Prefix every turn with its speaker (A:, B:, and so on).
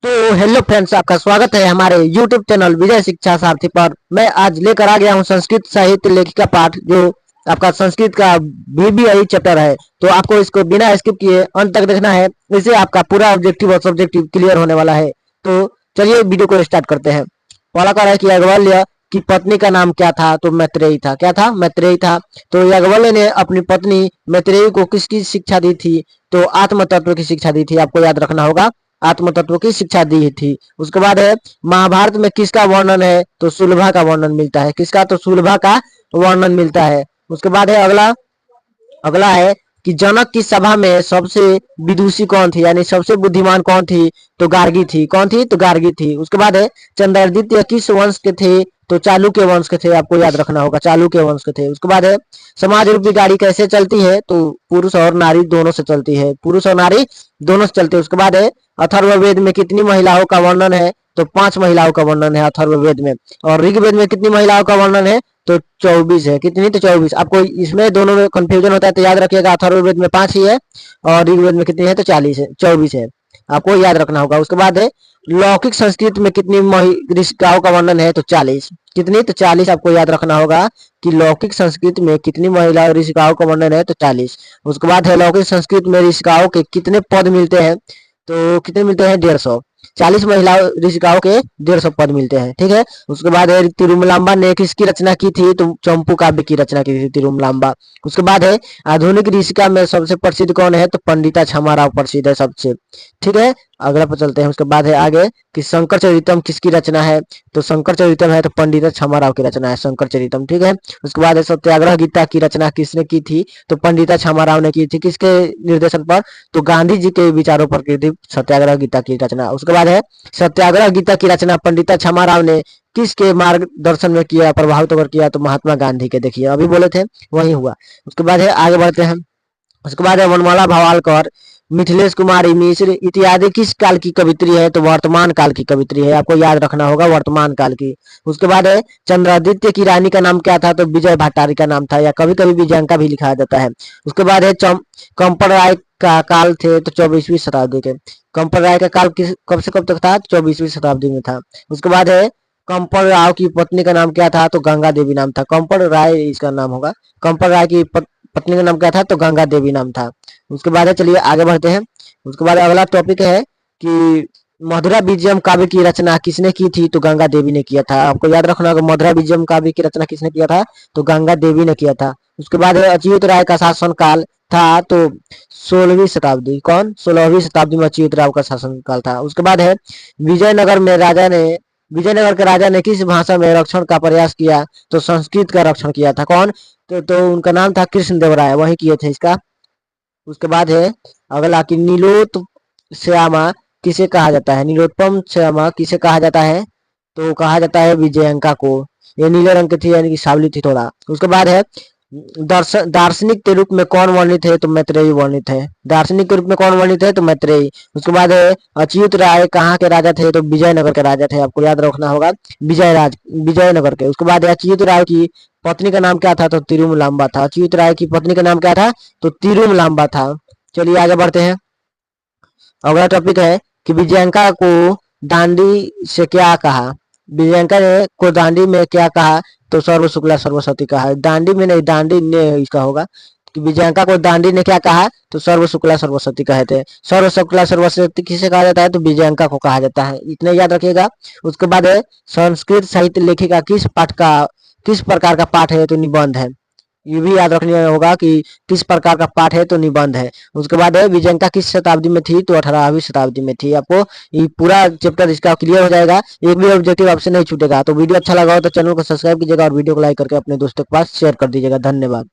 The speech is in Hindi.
A: तो हेलो फ्रेंड्स, आपका स्वागत है हमारे यूट्यूब चैनल विजय शिक्षा सारथी पर। मैं आज लेकर आ गया हूं संस्कृत साहित्य लेखिका पाठ, जो आपका संस्कृत का बीबीआई चैप्टर है। तो आपको इसको बिना स्किप किए अंत तक देखना है। इससे आपका पूरा ऑब्जेक्टिव और सब्जेक्टिव क्लियर होने वाला है। तो चलिए वीडियो को स्टार्ट करते हैं। पहला कह रहा है कि याज्ञवल्क्य की पत्नी का नाम क्या था? तो मैत्रेयी था। क्या था? मैत्रेयी था। तो याज्ञवल्क्य ने अपनी पत्नी मैत्रेयी को किसकी शिक्षा दी थी? तो आत्म तत्व की शिक्षा दी थी। आपको याद रखना होगा, आत्म तत्व की शिक्षा दी थी। उसके बाद है महाभारत में किसका वर्णन है? तो सुलभा का वर्णन मिलता है। किसका? तो सुलभा का वर्णन मिलता है। उसके बाद है अगला अगला है कि जनक की सभा में सबसे विदुषी कौन थी, यानी सबसे बुद्धिमान कौन थी? तो गार्गी थी। कौन थी? तो गार्गी थी। उसके बाद है चंद्रादित्य किस वंश के थे? तो चालुक्य वंश के थे। आपको याद रखना होगा, चालुक्य वंश के थे। उसके बाद है समाज रूपी गाड़ी कैसे चलती है? तो पुरुष और नारी दोनों से चलती है। पुरुष और नारी दोनों से चलती है। उसके बाद है अथर्ववेद में कितनी महिलाओं का वर्णन है? तो 5 महिलाओं का वर्णन है अथर्ववेद में। और ऋग्वेद में कितनी महिलाओं का वर्णन है? तो 24 है। कितनी? तो 24। आपको इसमें दोनों में कंफ्यूजन होता है तो याद रखिएगा, अथर्ववेद में 5 ही है और ऋग्वेद में कितनी है? तो 40 है, 24 है। आपको याद रखना होगा। उसके बाद है लौकिक संस्कृत में कितनी ऋषिकाओं का वर्णन है? तो 40। कितनी? तो 40। आपको याद रखना होगा कि लौकिक संस्कृत में कितनी महिला ऋषिकाओं का वर्णन है? तो 40। उसके बाद है लौकिक संस्कृत में ऋषिकाओं के कितने पद मिलते हैं? तो कितने मिलते हैं? 150। 40 महिला ऋषिकाओं के 150 पद मिलते हैं। ठीक है। उसके बाद है तिरुमलांबा ने किसकी रचना की थी? तो चंपू काव्य की रचना की थी तिरुमलांबा। उसके बाद है आधुनिक ऋषिका में सबसे प्रसिद्ध कौन है? तो पंडिता छमाराव प्रसिद्ध है सबसे। ठीक है। अगला पर चलते हैं। उसके बाद है आगे कि शंकर चरितम किसकी रचना है? तो शंकर चरितम है तो पंडिता छमाराव की रचना है शंकर चरितम। ठीक है। उसके बाद है सत्याग्रह गीता की रचना किसने की थी? तो पंडिता छमाराव ने की थी। किसके निर्देशन पर? तो गांधी जी के विचारों पर की थी सत्याग्रह गीता की रचना। उसके बाद है सत्याग्रह गीता की रचना पंडिता छमाराव ने किसके मार्गदर्शन में किया, प्रभावित होकर किया? तो महात्मा गांधी के। देखिए अभी बोले थे वही हुआ। उसके बाद है आगे बढ़ते हैं। उसके बाद है वनमाला भावालकर, मिथिलेश कुमारी मिश्र इत्यादि किस काल की कवित्री है? तो वर्तमान काल की कवित्री है। आपको याद रखना होगा, वर्तमान काल की। उसके बाद है चंद्रादित्य की रानी का नाम क्या था? तो विजय भट्टारी का नाम था, या कभी कभी विजयांका भी लिखा जाता है। उसके बाद है कंपन राय का काल थे तो 24वीं शताब्दी के। कंपन राय का काल किस कब से कब तक था? 24वीं शताब्दी में था। उसके बाद है कंपन राव की पत्नी का नाम क्या था? तो गंगा देवी नाम था। कंपन राय इसका नाम होगा। कंपन राय की पत्नी का नाम क्या था? तो गंगा देवी नाम था। उसके बाद है चलिए आगे बढ़ते हैं। उसके बाद अगला टॉपिक है कि मधुरा विजयम काव्य की रचना किसने की थी? तो गंगा देवी ने किया था। आपको याद रखना होगा, मधुरा विजयम काव्य की रचना किसने किया था? तो गंगा देवी ने किया था। उसके बाद है अच्युत राय का शासन काल था तो 16वीं शताब्दी। कौन? 16वीं शताब्दी में अच्युत राय का शासन काल था। उसके बाद है विजयनगर के राजा ने किस भाषा में रक्षण का प्रयास किया? तो संस्कृत का रक्षण किया था। कौन? तो उनका नाम था कृष्णदेवराय, वही किए थे इसका। उसके बाद है अगला कि नीलोत श्यामा किसे कहा जाता है? नीलोत्पम श्यामा किसे कहा जाता है? तो कहा जाता है विजयंका को। ये नीले रंग की थी, यानी कि सावली थी थोड़ा। उसके बाद है दार्शनिक के रूप में कौन वर्णित है? तो मैत्रेयी वर्णित है। दार्शनिक के रूप में कौन वर्णित है? तो मैत्रेयी। उसके बाद है अच्युत राय कहाँ के राजा थे? तो विजयनगर के राजा थे। आपको याद रखना होगा, विजयनगर के। उसके बाद अच्युत राय की पत्नी का नाम क्या था? तो तिरुमलांबा था। अच्युत राय की पत्नी का नाम क्या था? तो तिरुमलांबा था। चलिए आगे बढ़ते हैं। अगला टॉपिक है कि विजयंका को दांडी से क्या कहा? विजयंका ने को दांडी में क्या कहा? तो सर्व शुक्ला सरस्वती कहा। दांडी में नहीं, दांडी ने इसका होगा कि विजयंका को दांडी ने क्या कहा? तो सर्व शुक्ला सरस्वती कहे थे। सर्व शुक्ला सरस्वती किसे कहा जाता है? तो विजयंका को कहा जाता है। इतने याद रखिएगा। उसके बाद है संस्कृत साहित्य लेखिका किस प्रकार का पाठ है? तो निबंध है। ये भी याद रखना होगा कि किस प्रकार का पाठ है? तो निबंध है। उसके बाद है विजयंका किस शताब्दी में थी? तो 18वीं शताब्दी में थी। आपको ये पूरा चैप्टर इसका क्लियर हो जाएगा, एक भी ऑब्जेक्टिव आपसे नहीं छूटेगा। तो वीडियो अच्छा लगा हो तो चैनल को सब्सक्राइब कीजिएगा और वीडियो को लाइक करके अपने दोस्तों के पास शेयर कर दीजिएगा। धन्यवाद।